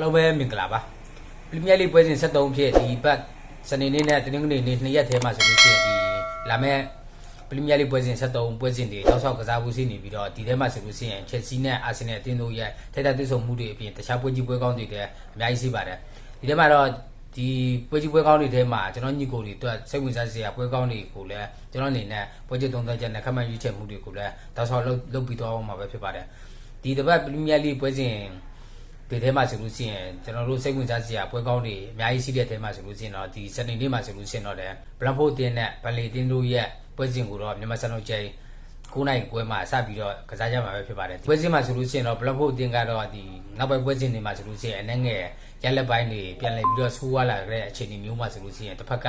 အားလုံးပဲမင်္ဂလာပါပရီးမီးယားလိပွဲစဉ်73ဖြစ်ဒီဘတ်စနေနေ့နဲ့တနင်္ဂနွေနေ့2ရက်ထဲမှာဆိုလို့ရှိရင်ဒီလာမယ့်ပရီးမီးယားလိပွဲစဉ်73ပွဲစဉ်တွေတောက်လျှောက်ကစားဖို့ရှိနေပြီးတော့ဒီထဲမှာဆိုလို့ရှိရင်ချက်စီနဲ့အာဆင်နယ်အသင်းတို့ရဲ့ထိပ်သီးတွေ့ဆုံမှုတွေအပြင်တခြားပွဲကြီးပွဲကောင်းတွေလည်းအများကြီးရှိပါတယ်ဒီထဲမှာတော့ဒီပွဲကြီးပွဲကောင်းတွေထဲမှာကျွန်တော်ညီကိုတွေအတွက်စိတ်ဝင်စားစရာပွဲကောင်းတွေကိုလည်းကျွန်တော်အနေနဲ့ပွဲကြီးသုံးသပ်ချက်နဲ့ခက်မှန်ရွေးချယ်မှုတွေကိုလည်းတောက်လျှောက်လုပ်ပြီးတော့အောင်မှာပဲဖြစ်ပါတယ်ဒီတစ်ပတ်ပရီးမီးယားလိပွဲစဉ်ဒီထဲမှာဆိုလို့ရှိရင်ကျွန်တော်တို့စိတ်ဝင်စားစရာပွဲကောင်းတွေအများကြီးရှိတဲ့ထဲမှာဆိုလို့ရှိရင်တော့ဒီစနေနေ့မှာဆိုလို့ရှိရင်တော့လည်းဘလန်ဖို့တင်းနဲ့ဗလီတင်းတို့ရဲ့ပွဲစဉ်ကိုတော့မြန်မာစံတော်ချိန်9နိုင်ပွဲမှာစပြီးတော့ကစားကြမှာပဲဖြစ်ပါတယ်ပွဲစဉ်မှာဆိုလို့ရှိရင်တော့ဘလန်ဖို့တင်းကတော့ဒီနောက်ပိုင်းပွဲစဉ်တွေမှာဆိုလို့ရှိရင်အနေငယ်ရလက်ပိုင်းတွေပြန်လည်ပြီးတော့ဆိုးဝါးလာတဲ့အခြေအနေမျိုးမှာဆိုလို့ရှိရင်တစ်ဖက်က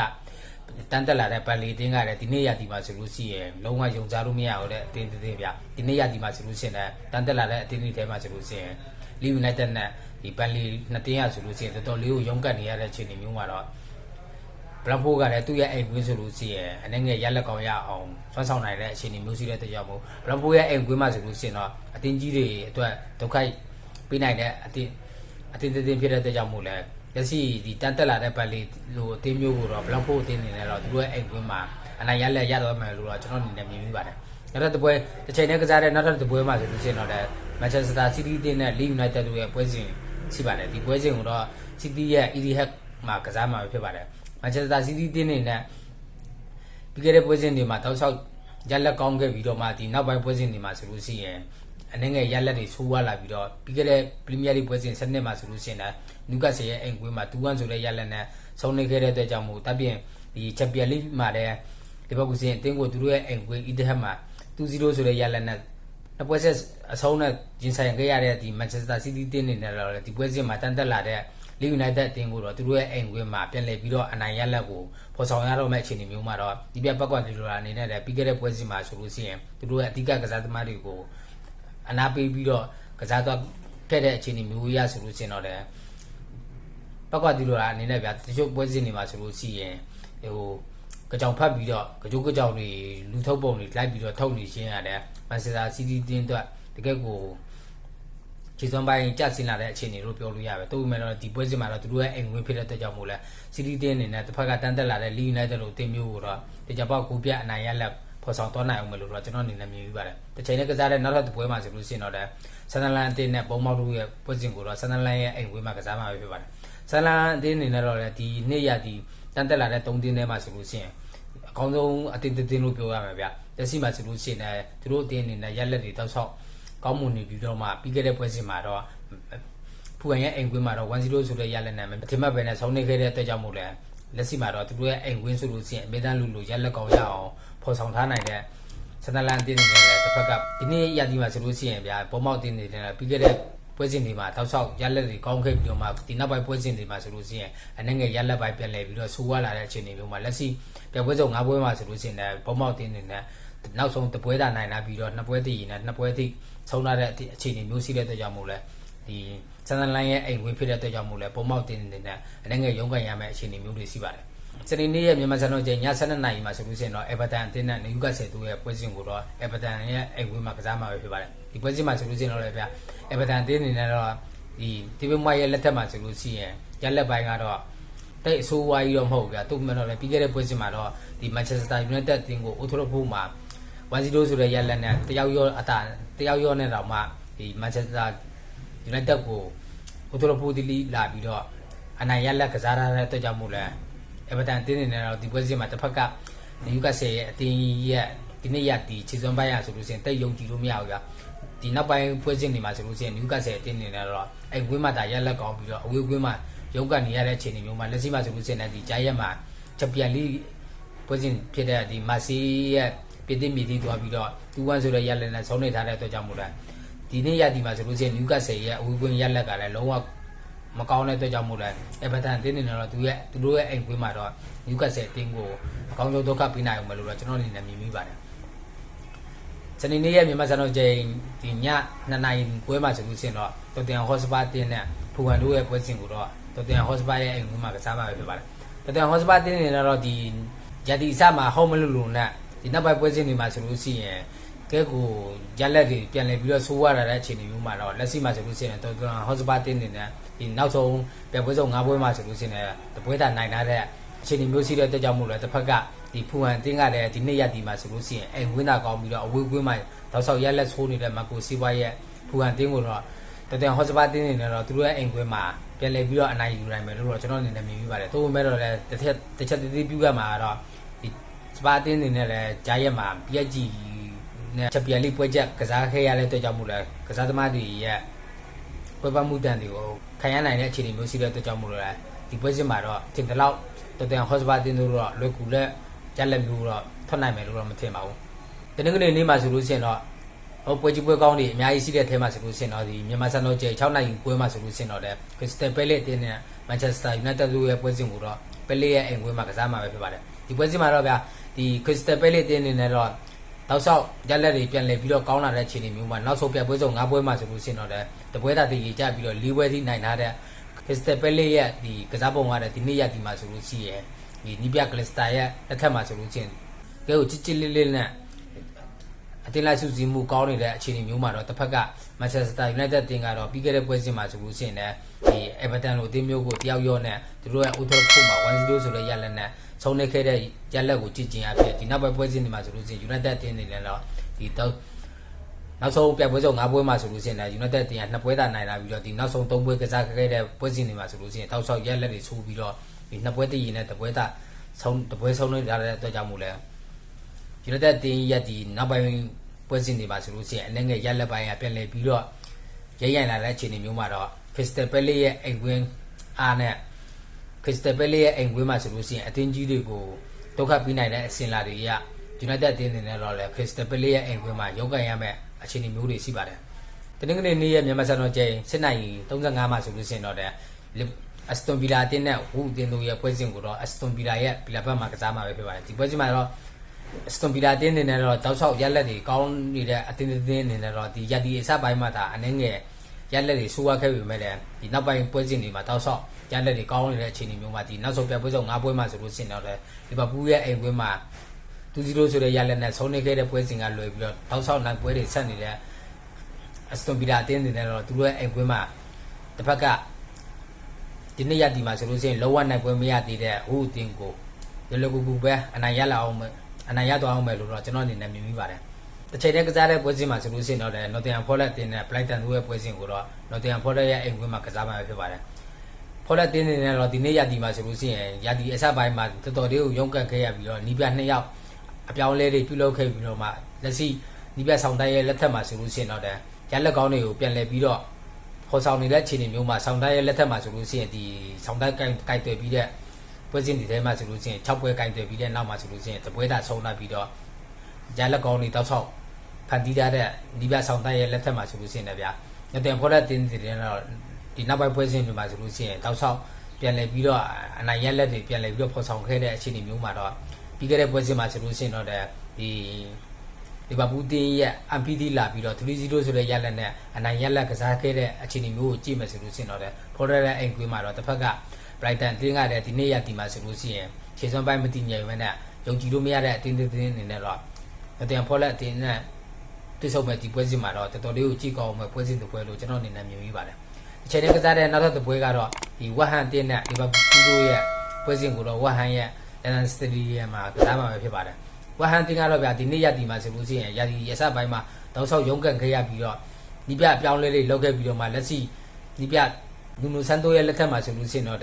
တန်တက်လာတဲ့ဗလီတင်းကလည်းဒီနေ့ရဒီမှာဆိုလို့ရှိရင်လုံးဝယုံကြလို့မရတော့တဲ့အတင်းတင်းဗျဒီနေ့ရဒီမှာဆိုလို့ရှိရင်တန်တက်လာတဲ့အတင်းတွေထဲမှာဆိုလို့ရှိရင်လီယူနိုက်တက်နဲ့ဒီပန်လီနှစ်တင်းရဆိုလို့ရှိရင်တော်တော်လေးကိုရုန်းကန်နေရတဲ့အခြေအနေမျိုးမှာတော့ဘလန်ဖိုးကလည်းသူ့ရဲ့အိမ်ကွင်းဆိုလို့ရှိရင်အနေငယ်ရလက်ကောင်ရအောင်ဆွမ်းဆောင်နိုင်တဲ့အခြေအနေမျိုးရှိတဲ့တရားမို့ဘလန်ဖိုးရဲ့အိမ်ကွင်းမှာဆိုလို့ရှိရင်တော့အတင်းကြီးတွေအတွက်ဒုက္ခပေးနိုင်တဲ့အတင်းဖြစ်တဲ့တရားမို့လဲရရှိဒီတန်တက်လာတဲ့ပန်လီလိုအတင်းမျိုးကိုတော့ဘလန်ဖိုးအတင်းနေနဲ့တော့သူတို့ရဲ့အိမ်ကွင်းမှာအနိုင်ရလက်ရတော့မယ်လို့တော့ကျွန်တော်အနေနဲ့မြင်မိပါတယ်နောက်တစ်ပွဲတစ်ချိန်နဲ့ကစားတဲ့နောက်တစ်ပွဲမှာဆိုလို့ရှိရင်တော့မန်ချက်စတာစီးတီးတင်းနဲ့လီယူနိုက်တက်တို့ရဲ့ပွဲစဉ်ရှိပါတယ်ဒီပွဲစဉ်ကိုတော့စီးတီးရဲ့ EDH မှာကစားမှာဖြစ်ပါတယ်မန်ချက်စတာစီးတီးတင်းနေနဲ့ပြီးခဲ့တဲ့ပွဲစဉ်တွေမှာတောက်လျှောက်ရလက်ကောင်းခဲ့ပြီးတော့မှဒီနောက်ပိုင်းပွဲစဉ်တွေမှာဆိုလို့ရှိရင်အနေငယ်ရလက်တွေဆိုးဝါးလာပြီးတော့ပြီးခဲ့တဲ့ပရီးမီးယားလိပွဲစဉ်7နှစ်မှာဆိုလို့ရှိရင်နူကာဆယ်ရဲ့အိမ်ကွင်းမှာ2-1ဆိုတဲ့ရလက်နဲ့ဆုံးနေခဲ့တဲ့အတွက်ကြောင့်မို့တပ်ပြင်ဒီချန်ပီယံလိမှာတဲ့ဒီဘက်ကူစင်အတင်းကိုသူတို့ရဲ့အိမ်ကွင်း EDH မှာ2-0ဆိုတဲ့ရလက်နဲ့နှစ်ပွဲဆက်အဆုံးနဲ့ဂျင်ဆိုင်ခဲ့ရတဲ့ဒီမန်ချက်စတာစီးတီးတင်းနေနဲ့တော့ဒီပွဲစဉ်မှာတန်တက်လာတဲ့လီယူနိုက်တက်အသင်းကိုတော့သူတို့ရဲ့အိမ်ကွင်းမှာပြန်လည်ပြီးတော့အနိုင်ရလက်ကိုဖော်ဆောင်ရတော့မယ့်အခြေအနေမျိုးမှာတော့ဒီပြပတ်ကွာဒီလိုလာအနေနဲ့လည်းပြီးခဲ့တဲ့ပွဲစဉ်မှာဆိုလို့ရှိရင်သူတို့ရဲ့အဓိကကစားသမားတွေကိုအနာပေးပြီးတော့ကစားတော့ခဲ့တဲ့အခြေအနေမျိုးရဆိုလို့ရှိရင်တော့လည်းပတ်ကွာဒီလိုလာအနေနဲ့ဗျာတချို့ပွဲစဉ်တွေမှာဆိုလို့ရှိရင်ဟိုကြောင်ဖတ်ပြီးတော့ကြောင်တွေလူထုတ်ပုံတွေလိုက်ပြီးတော့ထုတ်နေရှင်းရတယ်မန်ချက်စတာစီးတီးတင်းအတွက်တကယ်ကိုခြေစွမ်းပိုင်းကျဆင်းလာတဲ့အခြေအနေလို့ပြောလို့ရပဲတိုးပေမဲ့တော့ဒီပွဲစဉ်မှာတော့သူတို့ရဲ့အိမ်ဝင်ဖြစ်တဲ့အတွက်ကြောင့်မို့လဲစီးတီးတင်းအနေနဲ့တစ်ဖက်ကတန်းတက်လာတဲ့လီယူနိုက်တက်လို့တင်မျိုးကိုတော့တကြပေါက်ကိုပြအနိုင်ရလက်ဖော်ဆောင်သွားနိုင်အောင်မလို့တော့ကျွန်တော်အနေနဲ့မြင်ပြီးပါတယ်တစ်ချိန်နဲ့ကစားတဲ့နောက်ထပ်ပွဲမှာဆိုလို့ရှိရင်တော့ဆန်နလန်အသင်းနဲ့ပုံမောက်တို့ရဲ့ပွဲစဉ်ကိုတော့ဆန်နလန်ရဲ့အိမ်ဝင်မှာကစားမှာပဲဖြစ်ပါတယ်ဆန်နလန်အသင်းအနေနဲ့တော့ဒီနေ့ရဒီတန်းတက်လာတဲ့3တင်းထဲမှာဆိုလို့ရှိရင်အကောင်းဆုံးအတင်းလို့ပြောရမှာဗျလက်ရှိမှာဆိုလို့ရှိရင်သူတို့အတင်းအနေနဲ့ရက်လက်တွေတောက်ဆောက်ကောင်းမွန်နေပြီးတော့မှပြီးခဲ့တဲ့ပွဲစဉ်မှာတော့ဖူကန်ရဲ့အိမ်ကွင်းမှာတော့1-0ဆိုတဲ့ရက်လက်နဲ့မထင်မှတ်ပဲနဲ့ဆောင်းနေခဲ့တဲ့အတွက်ကြောင့်မို့လဲလက်ရှိမှာတော့သူတို့ရဲ့အိမ်ကွင်းဆိုလို့ရှိရင်အမေတန်းလူရက်လက်ကောင်းရအောင်ဖော်ဆောင်ထားနိုင်တဲ့စနလန်အတင်းတွေလည်းတစ်ဖက်ကဒီနေ့ရဒီမှာဆိုလို့ရှိရင်ဗျာပုံမောက်တင်းတွေလည်းပြီးခဲ့တဲ့ပွဲစဉ်တွေမှာတောက်ဆောက်ရက်လက်တွေကောင်းခဲ့ပြီးတော့မှဒီနောက်ပိုင်းပွဲစဉ်တွေမှာဆိုလို့ရှိရင်အနေငယ်ရက်လက်ပိုင်းပြန်လည်ပြီးတော့ဆိုးဝါးလာတဲ့အခြေအနေမျိုးမှာလက်ရှိပြပွဲစုံ9ပွဲမှာဆိုလို့ရှိရင်ပုံမောက်တင်းတွေနဲ့နောက်ဆုံးတပွဲတာနိုင်လာပြီးတော့နှစ်ပွဲတည်ရင်နဲ့နှစ်ပွဲတည်ဆုံးလာတဲ့အခြေအနေမျိုးရှိတဲ့အတွက်ကြောင့်မို့လဲဒီဆန်လိုင်းရဲ့အိမ်ဝင်ဖြစ်တဲ့အတွက်ကြောင့်မို့လဲပုံမောက်တင်းနေနဲ့အနေငယ်ရုန်းကန်ရမယ့်အခြေအနေမျိုးတွေရှိပါတယ်စနေနေ့ရဲ့မြန်မာစံတော်ချိန်ည7:00နာရီမှာဆိုလို့ရှိရင်တော့အေဗာတန်အသင်းနဲ့နယူကာဆယ်တို့ရဲ့ပွဲစဉ်ကိုတော့အေဗာတန်ရဲ့အိမ်ဝင်မှာကစားမှာပဲဖြစ်ပါတယ်ဒီပွဲစဉ်မှာဆိုလို့ရှိရင်တော့လည်းဗျာအေဗာတန်အသင်းအနေနဲ့တော့ဒီတီဗီမွိုင်းရဲ့လက်ထက်မှာဆိုလို့ရှိရင်ရက်လက်ပိုင်းကတော့တိတ်အဆိုးဝါးကြီးတော့မဟုတ်ဘူးဗျာသူ့မဲ့တော့လည်းပြီးခဲ့တဲ့ပွဲစဉ်မှာတော့ဒီမန်ချက်စတာယူနိုက်တက်အသင်းကိုအိုထိုဖိုးမှာ1-0ဆိုတဲ့ရက်လက်နဲ့တယောက်ရောနဲ့တော့မှဒီမန်ချက်စတာယူနိုက်တက်ကိုအိုထိုဖိုးဒီလီလာပြီးတော့အနိုင်ရက်လက်ကစားရတဲ့အတွက်ကြောင့်မို့လဲအေဗာတန်အသင်းနေတော့ဒီပွဲစဉ်မှာတစ်ဖက်ကနယူကာဆယ်ရဲ့အသင်းရဲ့ဒီနေ့ရဒီခြေစွမ်းပိုင်းရဆိုလို့ရှိရင်တိတ်ယုံကြည်လို့မရဘူးဗျာဒီနောက်ပိုင်းပွဲစဉ်တွေမှာဆိုလို့ရှိရင်နယူကာဆယ်အသင်းနေတော့အဲ့ဝင်းမှာဒါရက်လက်ကောင်းပြီးတော့အဝေးကွင်းမှာရုန်းကန်နေရတဲ့အခြေအနေမျိုးမှာလက်ရှိမှာဆိုလို့ရှိရင်ဒီဂျာရက်မှာချန်ပီယံလိပွဲစဉ်ဖြစ်တဲ့ဒီမာစီရဲ့ပြည်သိမြည်သိသွားပြီးတော့2-1ဆိုတဲ့ရက်လက်နဲ့ဆုံးနေထားတဲ့အတွက်ကြောင့်မို့လဲဒီနေ့ရဒီမှာဆိုလို့ရှိရင်နယူကာဆယ်ရဲ့အဝေးကွင်းရက်လက်ကလည်းလုံးဝမကောင်းတဲ့အတွက်ကြောင့်မို့လဲအေဗာတန်အသင်းနေတော့သူတို့ရဲ့အိမ်ကွင်းမှာတော့နယူကာဆယ်အသင်းကိုအကောင်းဆုံးဒုက္ခပေးနိုင်အောင်မလို့တော့ကျွန်တော်အနေနဲ့မြင်မိပါတယ်စနေနေ့ရဲ့မြန်မာစံတော်ချိန်ဒီည2နာရီပွဲမှာဆိုလို့ရှိရင်တော့တော်တင်ဟော့စပါတင်းနဲ့ဖူကန်တို့ရဲ့ပွဲစဉ်ကိုတော့တော်တင်ဟော့စပါရဲ့အိမ်ကွင်းမှာကစားမှာပဲဖြစ်ပါတယ်တော်တင်ဟော့စပါတင်းနေတော့ဒီရာဒီအစမှာဟောမလို့နဲ့ဒီနောက်ပိုင်းပွဲစဉ်တွေမှာဆိုလို့ရှိရင်က ကဲကိုရလက်တွေပြန်လည်ပြီးတော့ဆိုးရတဲ့အခြေအနေမျိုးမှာတော့လက်ရှိမှာဆိုလို့ရှိရင်တော်တော်ဟော့စပါတင်းနေတဲ့ဒီနောက်ဆုံးပြပွဲဆုံး9ပွဲမှာဆိုလို့ရှိရင်တပွဲတာနိုင်တဲ့အခြေအနေမျိုးရှိတဲ့တက်ကြောင့်မို့လဲတစ်ဖက်ကဒီဖူဟန်တင်းကလည်းဒီနေ့ရက်ဒီမှာဆိုလို့ရှိရင်အိမ်ဝင်းတာကောင်းပြီးတော့အဝေးကွင်းမှာတောက်ဆောက်ရက်လက်ဆိုးနေတဲ့မကိုစီပွားရဲ့ဖူဟန်တင်းကိုတော့တော်တော်ဟော့စပါတင်းနေတော့သူတို့ရဲ့အိမ်ကွင်းမှာပြန်လည်ပြီးတော့အနိုင်ယူနိုင်မယ်လို့တော့ကျွန်တော်အနေနဲ့မြင်ပြီးပါတယ်သို့ပေမဲ့တော့လည်းတစ်ချက်တည်းပြုတ်မှာတော့ဒီစပါတင်းနေနဲ့လည်းဂျာရက်မှာပြက်ကြီးနဲ့ချက်ပြန်လေးပွဲချက်ကစားခဲ့ရတဲ့အတွက်ကြောင့်မို့လဲကစားသမားတွေရဲ့ပွဲပမှုတန်တွေကိုခံရနိုင်တဲ့အခြေအနေမျိုးရှိတဲ့အတွက်ကြောင့်မို့လဲဒီပွဲစစ်မှာတော့တင်တလောက်တော်တော်ဟော့စပါတင်းတို့တော့လွယ်ကူလက်ကြက်လက်မျိုးတော့ထွက်နိုင်မယ်လို့တော့မထင်ပါဘူးတနင်္ဂနွေနေ့မှာဆိုလို့ရှိရင်တော့ဟိုပွဲကြီးပွဲကောင်းတွေအများကြီးရှိတဲ့ထဲမှာဆိုလို့ရှိရင်တော့ဒီမြန်မာစံတော်ကျ6နိုင်ပွဲမှာဆိုလို့ရှိရင်တော့လေခရစ္စတယ်ပဲလက်တင်းနဲ့မန်ချက်စတာယူနိုက်တက်တို့ရဲ့ပွဲစဉ်ကိုတော့ပဲလက်ရဲ့အိမ်ပွဲမှာကစားမှာပဲဖြစ်ပါတယ်ဒီပွဲစဉ်မှာတော့ဗျာဒီခရစ္စတယ်ပဲလက်တင်းနေနဲ့တော့တောက်လျှောက်ရက်လက်တွေပြန်လည်ပြီးတော့ကောင်းလာတဲ့အခြေအနေမျိုးမှာနောက်ဆုံးပြပွဲဆုံး9ပွဲမှာဆိုလို့ရှိရင်တော့လေတပွဲတာတည်ကြပြီးတော့4ပွဲထိနိုင်ထားတဲ့ခရစ္စတယ်ပဲလက်ရဲ့ဒီကစားပုံကလည်းဒီနေ့ရက်ဒီမှာဆိုလို့ရှိရင်ဒီနီးပြကလစ်စတာရဲ့လက်ထက်မှာဆိုလို့ရှိရင်ကဲကိုချစ်ချစ်လေးလေးနဲ့အတင်းလိုက်စုစည်းမှုကောင်းနေတဲ့အခြေအနေမျိုးမှာတော့တစ်ဖက်ကမန်ချက်စတာယူနိုက်တက်တင်ကတော့ပြီးခဲ့တဲ့ပွဲစဉ်မှာဆိုလို့ရှိရင်လည်းဒီအေဗာတန်လိုအသင်းမျိုးကိုတယောက်ရော့နဲ့သူတို့ရဲ့အိုထော်ဖို့မှာ1-0ဆိုတဲ့ရလက်နဲ့ဆုံးနေခဲ့တဲ့ရလက်ကိုကြည့်ကျင်ရဖြစ်ဒီနောက်ပွဲစဉ်တွေမှာဆိုလို့ရှိရင်ယူနိုက်တက်တင်နေလည်းတော့ဒီတော့နောက်ဆုံးပြပွဲဆုံး9ပွဲမှာဆိုလို့ရှိရင်လည်းယူနိုက်တက်တင်က2ပွဲသာနိုင်လာပြီးတော့ဒီနောက်ဆုံး3ပွဲကစားခဲ့တဲ့ပွဲစဉ်တွေမှာဆိုလို့ရှိရင်တောက်လျှောက်ရလက်တွေဆိုးပြီးတော့ဒီ2ပွဲတည်ရင်လည်းတပွဲသာတပွဲဆုံးနေရတဲ့အတွက်ကြောင့်မို့လဲယူနိုက်တက်တင်ရက်ဒီနောက်ပိုင်းပွဲစဉ်တွေပါဆိုလို့ရှိရင်အလည်းငယ်ရက်လက်ပိုင်းကပြန်လည်ပြီးတော့ရိုက်လာတဲ့အခြေအနေမျိုးမှာတော့ခရစ္စတယ်ပဲလေးရဲ့အိမ်ကွင်းအားနဲ့ခရစ္စတယ်ပဲလေးရဲ့အိမ်ကွင်းမှာဆိုလို့ရှိရင်အသင်းကြီးတွေကိုဒုက္ခပေးနိုင်တဲ့အစဉ်လာတွေရယူနိုက်တက်အသင်းတွေနဲ့တော့လေခရစ္စတယ်ပဲလေးရဲ့အိမ်ကွင်းမှာရုန်းကန်ရမယ့်အခြေအနေမျိုးတွေရှိပါတယ်တနင်္ဂနွေနေ့ရဲ့မြန်မာစံတော်ချိန်7:35မှာဆိုလို့ရှိရင်တော့အက်စတွန်ဗီလာအသင်းနဲ့ဝူအသင်းတို့ရဲ့ပွဲစဉ်ကိုတော့အက်စတွန်ဗီလာရဲ့ဗီလာဘက်မှာကစားမှာပဲဖြစ်ပါတယ်ဒီပွဲစဉ်မှာတော့စတွန်ပီလာတင်းနေနဲ့တော့တောက်လျှောက်ရက်လက်တွေကောင်းနေတဲ့အတင်းတင်းနေနဲ့တော့ဒီရက်ဒီအစပိုင်းမှာဒါအနေငယ်ရက်လက်တွေဆိုးရခဲ့ပြီမဲ့လည်းဒီနောက်ပိုင်းပွဲစဉ်တွေမှာတောက်လျှောက်ရက်လက်တွေကောင်းနေတဲ့အခြေအနေမျိုးမှာဒီနောက်ဆုံးပြပွဲဆုံး9ပွဲမှာဆိုလို့ရှိရင်တော့လေလီဗာပူးရဲ့အိမ်ကွင်းမှာ2-0ဆိုတဲ့ရက်လက်နဲ့ဆုံးနေခဲ့တဲ့ပွဲစဉ်ကလွယ်ပြီးတော့တောက်လျှောက်နိုင်ပွဲတွေဆက်နေတဲ့အစတွန်ပီလာတင်းနေနဲ့တော့သူတို့ရဲ့အိမ်ကွင်းမှာတစ်ဖက်ကဒီနေ့ရက်ဒီမှာဆိုလို့ရှိရင်လောဝနိုင်ပွဲမရသေးတဲ့ဟိုအတင်းကိုရလကူကူပဲအနိုင်ရလာအောင်အနိုင်ရသွားအောင်မယ်လို့တော့ကျွန်တော်အနေနဲ့မြင်မိပါတယ်။တစ်ချိန်တည်းကစားတဲ့ပွဲစဉ်မှာဆိုလို့ရှိရင်တော့လည်း Nottingham Forest တင်းနဲ့ Brighton တို့ရဲ့ပွဲစဉ်ကိုတော့ Nottingham Forest ရဲ့အိမ်ကွင်းမှာကစားမှာဖြစ်ပါတယ်။ Forest တင်းနေနဲ့တော့ဒီနေ့ရက်ဒီမှာဆိုလို့ရှိရင်ရက်ဒီအစပိုင်းမှာတော်တော်လေးကိုရုန်းကန်ခဲ့ရပြီးတော့နီးပြ2ယောက်အပြောင်းလဲတွေပြုလုပ်ခဲ့ပြီးတော့မှလက်ရှိနီးပြဆောင်တိုင်းရဲ့လက်ထက်မှာဆိုလို့ရှိရင်တော့လည်းရက်လက်ကောင်းတွေကိုပြန်လဲပြီးတော့ဖော်ဆောင်နေတဲ့အခြေအနေမျိုးမှာဆောင်တိုင်းရဲ့လက်ထက်မှာဆိုလို့ရှိရင်ဒီဆောင်တိုင်းကိုင်တွယ်ပြီးတဲ့ပွဲစဉ်ဒီထဲမှာဆိုလို့ရှိရင်6ပွဲကင်တွယ်ပြီးတဲ့နောက်မှာဆိုလို့ရှိရင်တပွဲတာဆုံးလာပြီးတော့ရလက်ကောင်းတွေတောက်ဆောက်ဖန်တီးထားတဲ့ဒီပြဆောင်တိုင်းရဲ့လက်ထက်မှာဆိုလို့ရှိရင်လည်းဗျာညတင်ဖော်တဲ့တင်းတွေတော့ဒီနောက်ပိုင်းပွဲစဉ်တွေမှာဆိုလို့ရှိရင်တောက်ဆောက်ပြန်လည်ပြီးတော့အနိုင်ရလက်တွေပြန်လည်ပြီးတော့ဖော်ဆောင်ခဲ့တဲ့အခြေအနေမျိုးမှာတော့ပြီးခဲ့တဲ့ပွဲစဉ်မှာဆိုလို့ရှိရင်တော့ဒီလီဗာပူးတင်းရဲ့ MPD လာပြီးတော့3-0ဆိုတဲ့ရလက်နဲ့အနိုင်ရလက်ကစားခဲ့တဲ့အခြေအနေမျိုးကိုကြည့်မယ်ဆိုလို့ရှိရင်တော့ဖော်တဲ့အိမ်ကွင်းမှာတော့တစ်ဖက်က Brighton တင်းကလည်းဒီနေ့ရက်ဒီမှာဆိုလို့ရှိရင်ခြေစွမ်းပိုင်းမတည်ငြိမ်မဲနဲ့ယုံကြည်လို့မရတဲ့အတင်းအနေနဲ့တော့Nottingham Forest အတင်းနဲ့တိစုံမဲ့ဒီပွဲစဉ်မှာတော့တော်တော်လေးကိုကြည့်ကောင်းမဲ့ပွဲစဉ်တစ်ပွဲလို့ကျွန်တော်အနေနဲ့မြင်မိပါတယ်။အချိန်နဲ့ကစားတဲ့နောက်ထပ်တစ်ပွဲကတော့ဒီဝက်ဟန်တင်းနဲ့လီဗာပူးတို့ရဲ့ပွဲစဉ်ကိုတော့ဝက်ဟန်ရဲ့ London Stadium မှာကစားမှာပဲဖြစ်ပါတယ်။ဝက်ဟန်တင်းကတော့ဗျာဒီနေ့ရက်ဒီမှာဆိုလို့ရှိရင်ရက်ဒီရစပိုင်းမှာတောက်ဆောက်ရုန်းကန်ခဲ့ရပြီးတော့ဒီပြအပြောင်းလဲလေးလုပ်ခဲ့ပြီးတော့မှလက်ရှိဒီပြနူနိုဆန်တိုရဲ့လက်ထက်မှာဆိုလို့ရှိရင်တော့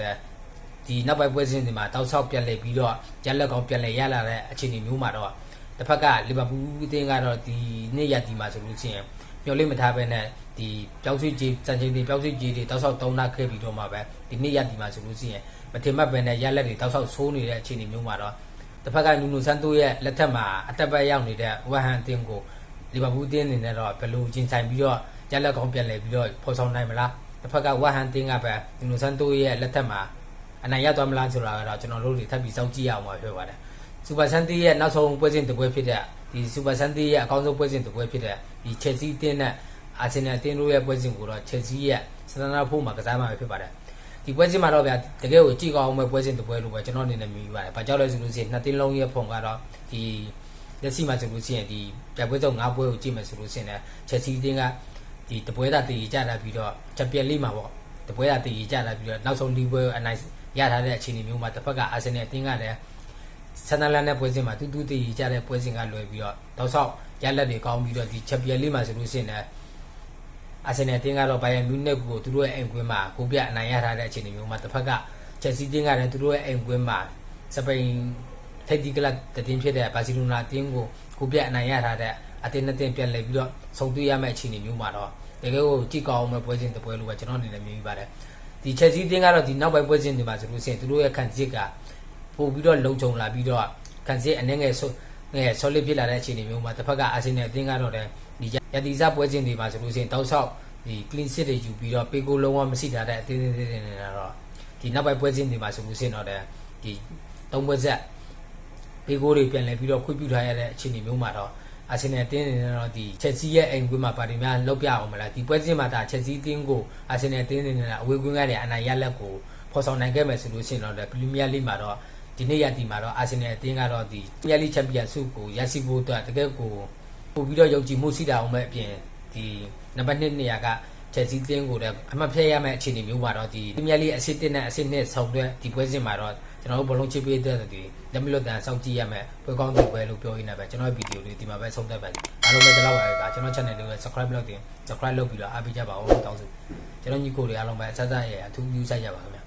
ဒီနောက်ပိုင်းပွဲစဉ်တွေမှာတောက်ဆောက်ပြန်လဲပြီးတော့ရလက်ကောင်ပြန်လဲရလာတဲ့အခြေအနေမျိုးမှာတော့တစ်ဖက်ကလီဗာပူးအသင်းကတော့ဒီနေ့ရက်ဒီမှာဆိုလို့ရှိရင်မျှော်လင့်မထားဘဲနဲ့ဒီပြောင်းရွှေ့ကြီးစံချိန်တွေပြောင်းရွှေ့ကြီးတွေတောက်ဆောက်3နာခဲ့ပြီးတော့မှပဲဒီနေ့ရက်ဒီမှာဆိုလို့ရှိရင်မထင်မှတ်ဘဲနဲ့ရလက်တွေတောက်ဆောက်ဆိုးနေတဲ့အခြေအနေမျိုးမှာတော့တစ်ဖက်ကနူနိုဆန်တိုရဲ့လက်ထက်မှာအတက်ပတ်ရောက်နေတဲ့ဝက်ဟန်အသင်းကိုလီဗာပူးအသင်းအနေနဲ့တော့ဘယ်လိုချင်းဆိုင်ပြီးတော့ရလက်ကောင်ပြန်လဲပြီးတော့ဖော်ဆောင်နိုင်မလားတစ်ဖက်ကဝက်ဟန်အသင်းကပဲနူနိုဆန်တိုရဲ့လက်ထက်မှာအနိုင်ရသွားမလားဆိုတာကတော့ကျွန်တော်တို့တွေထပ်ပြီးစောင့်ကြည့်ရအောင်ပါဖြစ်ပါတယ်စူပါဆန်တီရဲ့နောက်ဆုံးပွဲစဉ်တစ်ပွဲဖြစ်တဲ့ဒီစူပါဆန်တီရဲ့အကောင်းဆုံးပွဲစဉ်တစ်ပွဲဖြစ်တဲ့ဒီချက်စီးအသင်းနဲ့အာဆင်နယ်အသင်းတို့ရဲ့ပွဲစဉ်ကိုတော့ချက်စီးရဲ့စတန်ဒါဖို့မှာကစားမှာဖြစ်ပါတယ်ဒီပွဲစဉ်မှာတော့ဗျာတကယ်ကိုကြည့်ကောင်းမဲ့ပွဲစဉ်တစ်ပွဲလို့ပဲကျွန်တော်အနေနဲ့မြင်ပါတယ်။ဘာကြောင့်လဲဆိုလို့ရှိရင်နှစ်သင်းလုံးရဲ့ဖုံကတော့ဒီ လက်ရှိမှာဆိုလို့ရှိရင်ဒီပြပွဲတော့9ပွဲကိုကြည့်မယ်ဆိုလို့ရှိရင်ချက်စီတင်းကဒီတပွဲသားတည်ကြတာပြီးတော့ချန်ပီယံလိမှာပေါ့တပွဲသားတည်ကြတာပြီးတော့နောက်ဆုံး၄ပွဲအနိုင်ရထားတဲ့အခြေအနေမျိုးမှာတစ်ဖက်ကအာဆင်နယ်အသင်းကလည်းဆန်နလန်နဲ့ပွဲစဉ်မှာတူတည်ကြတဲ့ပွဲစဉ်ကလွယ်ပြီးတော့တောက်ဆောက်ရလက်တွေကောင်းပြီးတော့ဒီချန်ပီယံလိမှာဆိုလို့ရှိရင်အာဆင်နယ်အသင်းကတော့ဘိုင်ယန်မြူးနစ်ကိုသူတို့ရဲ့အိမ်ကွင်းမှာကိုပြအနိုင်ရထားတဲ့အခြေအနေမျိုးမှာတစ်ဖက်ကချက်စီတင်းကလည်းသူတို့ရဲ့အိမ်ကွင်းမှာစပိန်ထိပ်သီးကလပ်တည်ဖြစ်တဲ့ဘာစီလိုနာအသင်းကိုပြအနိုင်ရထားတဲ့အသင်းနဲ့တင်ပြန်လဲပြီးတော့ဆုံတွေ့ရမယ့်အခြေအနေမျိုးမှာတော့တကယ်ကိုကြည့်ကောင်းမဲ့ပွဲစဉ်တစ်ပွဲလို့ပဲကျွန်တော်အနေနဲ့မြင်မိပါတယ်ဒီချက်စီတင်းကတော့ဒီနောက်ပိုင်းပွဲစဉ်တွေမှာဆိုလို့ရှိရင်သူတို့ရဲ့ခံစစ်ကပို့ပြီးတော့လုံခြုံလာပြီးတော့ခံစစ်အနေငယ်ဆောလစ်ဖြစ်လာတဲ့အခြေအနေမျိုးမှာတစ်ဖက်ကအာဆင်နယ်အသင်းကတော့ဒီရတီစားပွဲစဉ်တွေမှာဆိုလို့ရှိရင်တောက်ဆောက်ဒီ clean sheet တွေယူပြီးတော့ပေကိုလုံးဝမရှိထားတဲ့အသင်းတွေနေတာတော့ဒီနောက်ပိုင်းပွဲစဉ်တွေမှာဆိုလို့ရှိရင်တော့ဒီ၃ပွဲဆက်ပေကိုတွေပြန်လဲပြီးတော့ခွင့်ပြုထားရတဲ့အခြေအနေမျိုးမှာတော့အာဆင်နယ်အသင်းတွေတော့ဒီချက်စီရဲ့အိမ်ကွင်းမှာပါတီများလောက်ပြအောင်မလားဒီပွဲစဉ်မှာဒါချက်စီအသင်းကိုအာဆင်နယ်အသင်းတွေနဲ့အဝေးကွင်းကနေအနိုင်ရလက်ကိုဖော်ဆောင်နိုင်ခဲ့မယ်ဆိုလို့ရှိရင်တော့ပရီးမီးယားလိမှာတော့ဒီနေ့ရတီမှာတော့အာဆင်နယ်အသင်းကတော့ဒီပရီးမီးယားလိချန်ပီယံဆုကိုရရှိဖို့အတွက်တကယ်ကိုပို့ပြီးတော့ယုံကြည်မှုရှိတာအောင်ပဲအပြင်ဒီနံပါတ်1နေရာကချက်စီတင်းကိုလည်းအမှတ်ဖြတ်ရမယ့်အခြေအနေမျိုးမှာတော့ဒီပရီးမီးယားလိအဆင့်1နဲ့အဆင့်2ဆောင်တဲ့ဒီပွဲစဉ်မှာတော့ကျွန်တော်တို့ဘလုံးချစ်ပေးတဲ့ဒီလက်မလွတ်တန်စောင့်ကြည့်ရမယ်ပွဲကောင်းတဲ့ပွဲလို့ပြောရင်းနဲ့ပဲကျွန်တော်ဗီဒီယိုလေးဒီမှာပဲဆုံးသက်ပါအားလုံးပဲဒီလောက်ပါပဲကကျွန်တော် channel လေးကို subscribe လုပ်တင် subscribe လုပ်ပြီးတော့အားပေးကြပါဦးတောင်းဆိုကျွန်တော်ညီကိုတွေအားလုံးပဲအဆက်ဆက်ရအထူး view ဆိုင်ကြပါခင်ဗျာ